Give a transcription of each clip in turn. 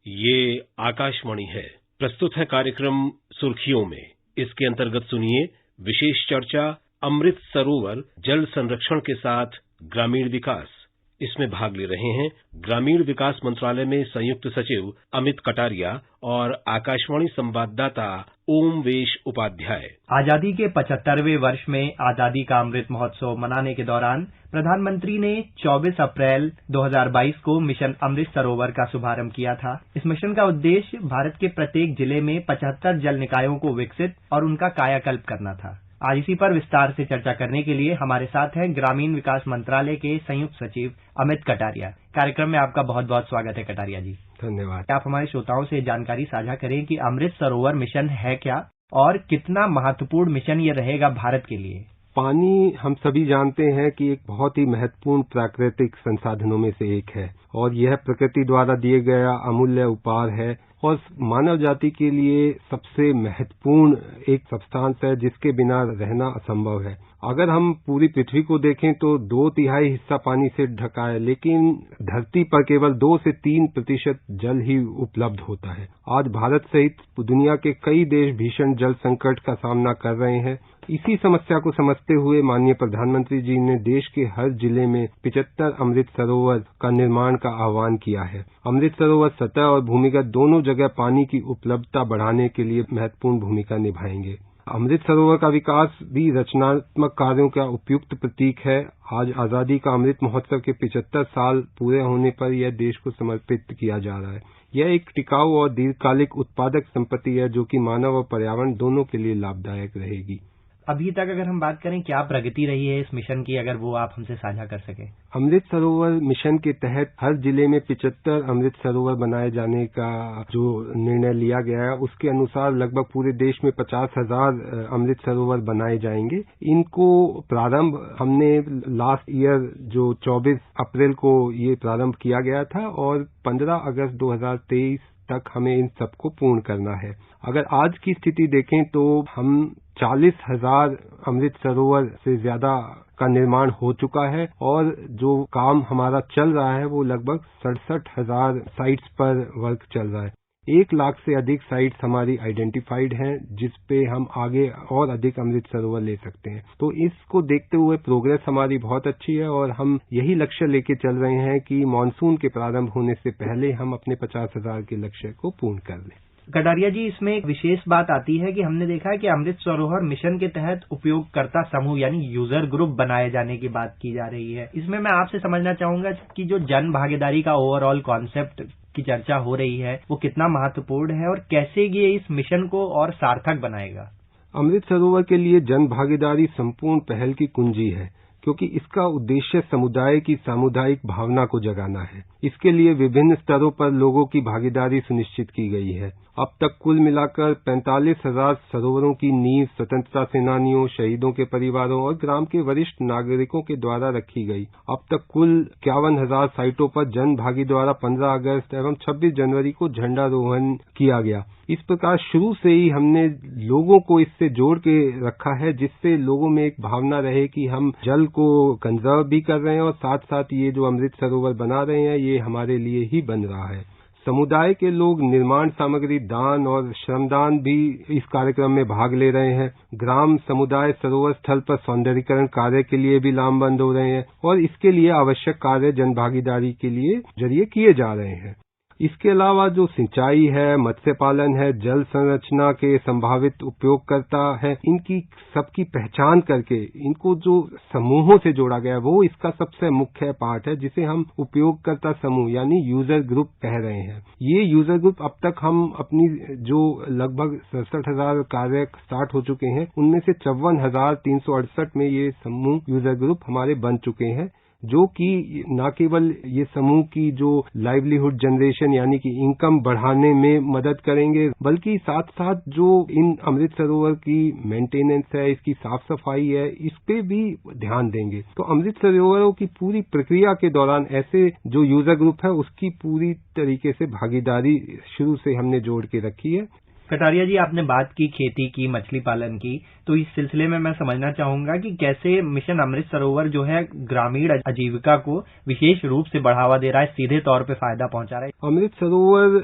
ये आकाशवाणी है। प्रस्तुत है कार्यक्रम सुर्खियों में। इसके अंतर्गत सुनिए विशेष चर्चा अमृत सरोवर जल संरक्षण के साथ ग्रामीण विकास। इसमें भाग ले रहे हैं ग्रामीण विकास मंत्रालय में संयुक्त सचिव अमित कटारिया और आकाशवाणी संवाददाता ओमवेश उपाध्याय। आजादी के 75वें वर्ष में आजादी का अमृत महोत्सव मनाने के दौरान प्रधानमंत्री ने 24 अप्रैल 2022 को मिशन अमृत सरोवर का शुभारंभ किया था। इस मिशन का उद्देश्य भारत के प्रत्येक जिले में 75 जल निकायों को विकसित और उनका कायाकल्प करना था। आज इसी पर विस्तार से चर्चा करने के लिए हमारे साथ हैं ग्रामीण विकास मंत्रालय के संयुक्त सचिव अमित कटारिया। कार्यक्रम में आपका बहुत बहुत स्वागत है कटारिया जी। धन्यवाद। आप हमारे श्रोताओं से जानकारी साझा करें कि अमृत सरोवर मिशन है क्या और कितना महत्वपूर्ण मिशन ये रहेगा भारत के लिए। पानी हम सभी जानते हैं कि एक बहुत ही महत्वपूर्ण प्राकृतिक संसाधनों में से एक है और यह प्रकृति द्वारा दिए गया अमूल्य उपहार है और मानव जाति के लिए सबसे महत्वपूर्ण एक सब्सटेंस है जिसके बिना रहना असंभव है। अगर हम पूरी पृथ्वी को देखें तो 2/3 हिस्सा पानी से ढका है, लेकिन धरती पर केवल 2 से 3% जल ही उपलब्ध होता है। आज भारत सहित दुनिया के कई देश भीषण जल संकट का सामना कर रहे हैं। इसी समस्या को समझते हुए माननीय प्रधानमंत्री जी ने देश के हर जिले में 75 अमृत सरोवर का निर्माण का आह्वान किया है। अमृत सरोवर सतह और भूमिगत दोनों जगह पानी की उपलब्धता बढ़ाने के लिए महत्वपूर्ण भूमिका निभाएंगे। अमृत सरोवर का विकास भी रचनात्मक कार्यों का उपयुक्त प्रतीक है। आज आजादी का अमृत महोत्सव के 75 साल पूरे होने पर यह देश को समर्पित किया जा रहा है। यह एक टिकाऊ और दीर्घकालिक उत्पादक संपत्ति है जो कि मानव और पर्यावरण दोनों के लिए लाभदायक रहेगी। अभी तक अगर हम बात करें क्या प्रगति रही है इस मिशन की, अगर वो आप हमसे साझा कर सकें। अमृत सरोवर मिशन के तहत हर जिले में 75 अमृत सरोवर बनाए जाने का जो निर्णय लिया गया है उसके अनुसार लगभग पूरे देश में 50,000 अमृत सरोवर बनाए जाएंगे। इनको प्रारंभ हमने लास्ट ईयर जो 24 अप्रैल को ये प्रारंभ किया गया था और 15 अगस्त 2023 तक हमें इन सबको पूर्ण करना है। अगर आज की स्थिति देखें तो हम 40,000 अमृत सरोवर से ज्यादा का निर्माण हो चुका है और जो काम हमारा चल रहा है वो लगभग 67,000 साइट्स पर वर्क चल रहा है। 1 लाख से अधिक साइट्स हमारी आइडेंटिफाइड हैं जिस पे हम आगे और अधिक अमृत सरोवर ले सकते हैं। तो इसको देखते हुए प्रोग्रेस हमारी बहुत अच्छी है और हम यही लक्ष्य लेके चल रहे हैं कि मानसून के प्रारंभ होने से पहले हम अपने 50,000 के लक्ष्य को पूर्ण कर लें। कटारिया जी, इसमें एक विशेष बात आती है कि हमने देखा है कि अमृत सरोवर मिशन के तहत उपयोगकर्ता समूह यानी यूजर ग्रुप बनाए जाने की बात की जा रही है। इसमें मैं आपसे समझना चाहूंगा कि जो जन भागीदारी का ओवरऑल कॉन्सेप्ट की चर्चा हो रही है वो कितना महत्वपूर्ण है और कैसे ये इस मिशन को और सार्थक बनाएगा। अमृत सरोवर के लिए जन भागीदारी संपूर्ण पहल की कुंजी है क्योंकि इसका उद्देश्य समुदाय की सामुदायिक भावना को जगाना है। इसके लिए विभिन्न स्तरों पर लोगों की भागीदारी सुनिश्चित की गई है। अब तक कुल मिलाकर 45,000 सरोवरों की नींव स्वतंत्रता सेनानियों, शहीदों के परिवारों और ग्राम के वरिष्ठ नागरिकों के द्वारा रखी गई। अब तक कुल 51,000 साइटों पर जन भागी द्वारा 15 अगस्त एवं 26 जनवरी को झंडारोहण किया गया। इस प्रकार शुरू से ही हमने लोगों को इससे जोड़ के रखा है जिससे लोगों में एक भावना रहे कि हम जल को कंजर्व भी कर रहे हैं और साथ साथ ये जो अमृत सरोवर बना रहे हैं ये हमारे लिए ही बन रहा है। समुदाय के लोग निर्माण सामग्री दान और श्रमदान भी इस कार्यक्रम में भाग ले रहे हैं। ग्राम समुदाय सरोवर स्थल पर सौंदर्यीकरण कार्य के लिए भी लामबंद हो रहे हैं और इसके लिए आवश्यक कार्य जन भागीदारी के लिए जरिए किए जा रहे हैं। इसके अलावा जो सिंचाई है, मत्स्य पालन है, जल संरचना के संभावित उपयोगकर्ता है, इनकी सबकी पहचान करके इनको जो समूहों से जोड़ा गया है वो इसका सबसे मुख्य पार्ट है जिसे हम उपयोगकर्ता समूह यानी यूजर ग्रुप कह रहे हैं। ये यूजर ग्रुप अब तक हम अपनी जो लगभग 67,000 कार्य स्टार्ट हो चुके हैं उनमें से 54,368 में ये समूह यूजर ग्रुप हमारे बन चुके हैं जो कि न केवल ये समूह की जो लाइवलीहुड जनरेशन यानी कि इनकम बढ़ाने में मदद करेंगे बल्कि साथ साथ जो इन अमृत सरोवर की मेंटेनेंस है, इसकी साफ सफाई है, इस पे भी ध्यान देंगे। तो अमृत सरोवरों की पूरी प्रक्रिया के दौरान ऐसे जो यूजर ग्रुप है उसकी पूरी तरीके से भागीदारी शुरू से हमने जोड़ के रखी है। कटारिया जी, आपने बात की खेती की, मछली पालन की, तो इस सिलसिले में मैं समझना चाहूंगा कि कैसे मिशन अमृत सरोवर जो है ग्रामीण आजीविका को विशेष रूप से बढ़ावा दे रहा है, सीधे तौर पे फायदा पहुंचा रहा है। अमृत सरोवर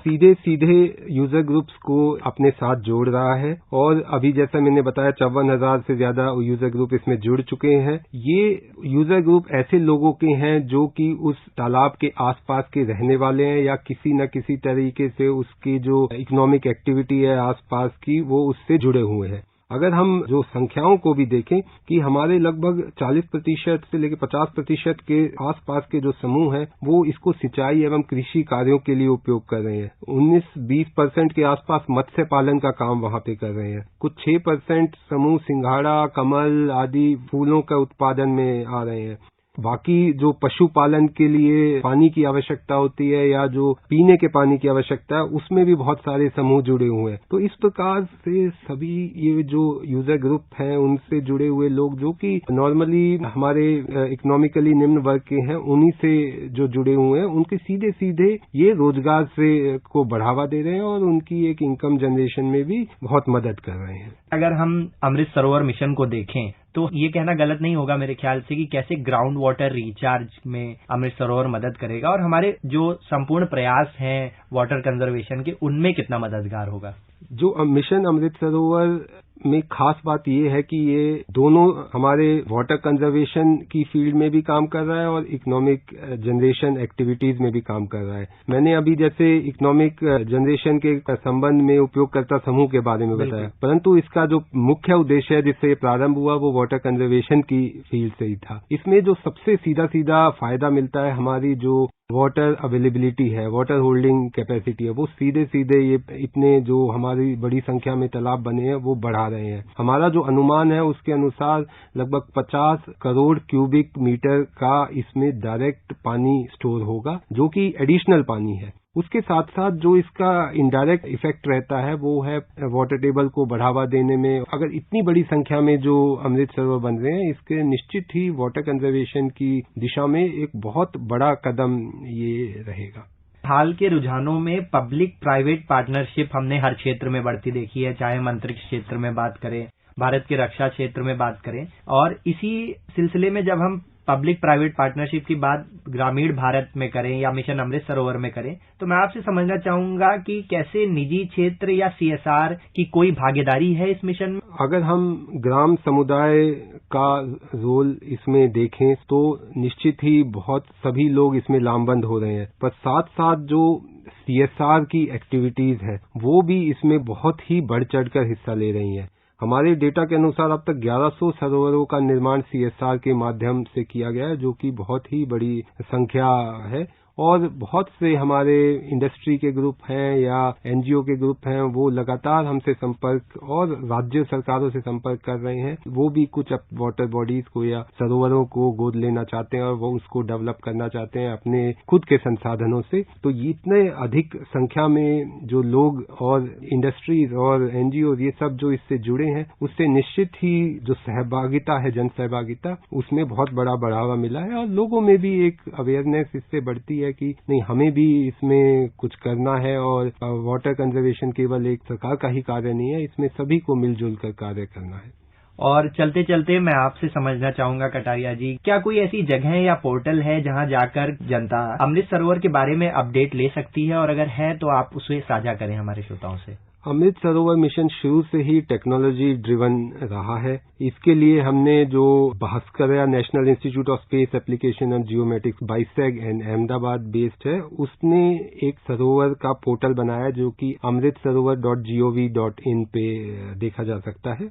सीधे सीधे यूजर ग्रुप्स को अपने साथ जोड़ रहा है और अभी जैसा मैंने बताया 54,000 से ज्यादा यूजर ग्रुप इसमें जुड़ चुके हैं। ये यूजर ग्रुप ऐसे लोगों के हैं जो कि उस तालाब के आसपास के रहने वाले हैं या किसी न किसी तरीके से उसकी जो इकोनॉमिक एक्टिविटी है आसपास की वो उससे जुड़े हुए हैं। अगर हम जो संख्याओं को भी देखें कि हमारे लगभग 40% से लेकर 50% के आसपास के जो समूह हैं वो इसको सिंचाई एवं कृषि कार्यों के लिए उपयोग कर रहे हैं। 19-20% के आसपास मत्स्य पालन का काम वहां पे कर रहे हैं। कुछ 6% समूह सिंघाड़ा, कमल आदि फूलों का उत्पादन में आ रहे हैं। बाकी जो पशुपालन के लिए पानी की आवश्यकता होती है या जो पीने के पानी की आवश्यकता है उसमें भी बहुत सारे समूह जुड़े हुए हैं। तो इस प्रकार से सभी ये जो यूजर ग्रुप हैं उनसे जुड़े हुए लोग जो कि नॉर्मली हमारे इकोनॉमिकली निम्न वर्ग के हैं उन्हीं से जो जुड़े हुए हैं उनके सीधे सीधे ये रोजगार से को बढ़ावा दे रहे हैं और उनकी एक इनकम जनरेशन में भी बहुत मदद कर रहे हैं। अगर हम अमृत सरोवर मिशन को देखें तो ये कहना गलत नहीं होगा मेरे ख्याल से कि कैसे ग्राउंड वाटर रिचार्ज में अमृत सरोवर मदद करेगा और हमारे जो संपूर्ण प्रयास हैं वाटर कंजर्वेशन के उनमें कितना मददगार होगा। जो मिशन अमृत सरोवर में खास बात ये है कि ये दोनों हमारे वाटर कंजर्वेशन की फील्ड में भी काम कर रहा है और इकोनॉमिक जनरेशन एक्टिविटीज में भी काम कर रहा है। मैंने अभी जैसे इकोनॉमिक जनरेशन के संबंध में उपयोगकर्ता समूह के बारे में बताया, परंतु इसका जो मुख्य उद्देश्य है जिससे ये प्रारंभ हुआ वो वाटर कंजर्वेशन की फील्ड से ही था। इसमें जो सबसे सीधा सीधा फायदा मिलता है हमारी जो वाटर अवेलेबिलिटी है, वाटर होल्डिंग कैपेसिटी है, वो सीधे सीधे ये इतने जो हमारी बड़ी संख्या में तालाब बने हैं वो बढ़ा रहे हैं। हमारा जो अनुमान है उसके अनुसार लगभग 50 करोड़ क्यूबिक मीटर का इसमें डायरेक्ट पानी स्टोर होगा जो कि एडिशनल पानी है। उसके साथ साथ जो इसका इनडायरेक्ट इफेक्ट रहता है वो है वाटर टेबल को बढ़ावा देने में। अगर इतनी बड़ी संख्या में जो अमृत सरोवर बन रहे हैं इसके निश्चित ही वाटर कंजर्वेशन की दिशा में एक बहुत बड़ा कदम ये रहेगा। हाल के रुझानों में पब्लिक प्राइवेट पार्टनरशिप हमने हर क्षेत्र में बढ़ती देखी है, चाहे हम अंतरिक्ष क्षेत्र में बात करें, भारत के रक्षा क्षेत्र में बात करें। और इसी सिलसिले में जब हम पब्लिक प्राइवेट पार्टनरशिप की बात ग्रामीण भारत में करें या मिशन अमृत सरोवर में करें तो मैं आपसे समझना चाहूंगा कि कैसे निजी क्षेत्र या CSR की कोई भागीदारी है इस मिशन में। अगर हम ग्राम समुदाय का रोल इसमें देखें तो निश्चित ही बहुत सभी लोग इसमें लामबंद हो रहे हैं, पर साथ साथ जो CSR की एक्टिविटीज हैं वो भी इसमें बहुत ही बढ़ चढ़कर हिस्सा ले रही हैं। हमारे डेटा के अनुसार अब तक 1100 सरोवरों का निर्माण CSR के माध्यम से किया गया है जो कि बहुत ही बड़ी संख्या है। और बहुत से हमारे इंडस्ट्री के ग्रुप हैं या NGO के ग्रुप हैं वो लगातार हमसे संपर्क और राज्य सरकारों से संपर्क कर रहे हैं। वो भी कुछ वाटर बॉडीज को या सरोवरों को गोद लेना चाहते हैं और वो उसको डेवलप करना चाहते हैं अपने खुद के संसाधनों से। तो इतने अधिक संख्या में जो लोग और इंडस्ट्रीज और NGO ये सब जो इससे जुड़े हैं उससे निश्चित ही जो सहभागिता है, जन सहभागिता, उसमें बहुत बड़ा बढ़ावा मिला है और लोगों में भी एक अवेयरनेस इससे बढ़ती है कि नहीं हमें भी इसमें कुछ करना है और वाटर कंजर्वेशन केवल एक सरकार का ही कार्य नहीं है, इसमें सभी को मिलजुल कर कार्य करना है। और चलते चलते मैं आपसे समझना चाहूंगा कटारिया जी, क्या कोई ऐसी जगह या पोर्टल है जहां जाकर जनता अमृत सरोवर के बारे में अपडेट ले सकती है और अगर है तो आप उसे साझा करें हमारे श्रोताओं से। अमृत सरोवर मिशन शुरू से ही टेक्नोलॉजी ड्रिवन रहा है। इसके लिए हमने जो Bhaskaracharya national institute of space application and geomatics BISAG and Ahmedabad based है, उसने एक सरोवर का पोर्टल बनाया जो कि amritsarowar.gov.in पे देखा जा सकता है।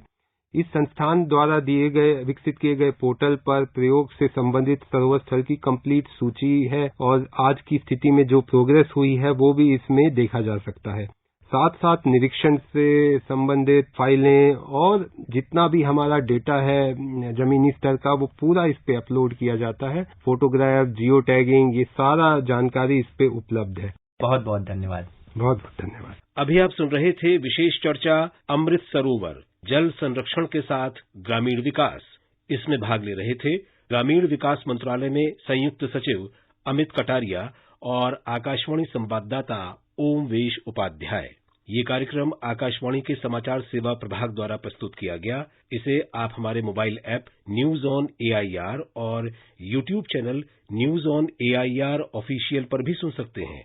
इस संस्थान द्वारा विकसित किए गए पोर्टल पर प्रयोग से संबंधित सरोवर स्थल की कंप्लीट सूची है और आज की स्थिति में जो प्रोग्रेस हुई है वो भी इसमें देखा जा सकता है। साथ साथ निरीक्षण से संबंधित फाइलें और जितना भी हमारा डेटा है जमीनी स्तर का वो पूरा इस पे अपलोड किया जाता है। फोटोग्राफ, जियो टैगिंग, ये सारा जानकारी इस पे उपलब्ध है। बहुत बहुत धन्यवाद। बहुत बहुत धन्यवाद। अभी आप सुन रहे थे विशेष चर्चा अमृत सरोवर जल संरक्षण के साथ ग्रामीण विकास। इसमें भाग ले रहे थे ग्रामीण विकास मंत्रालय में संयुक्त सचिव अमित कटारिया और आकाशवाणी संवाददाता ओमवेश उपाध्याय। ये कार्यक्रम आकाशवाणी के समाचार सेवा प्रभाग द्वारा प्रस्तुत किया गया। इसे आप हमारे mobile app news on AIR और YouTube channel news on AIR official पर भी सुन सकते हैं।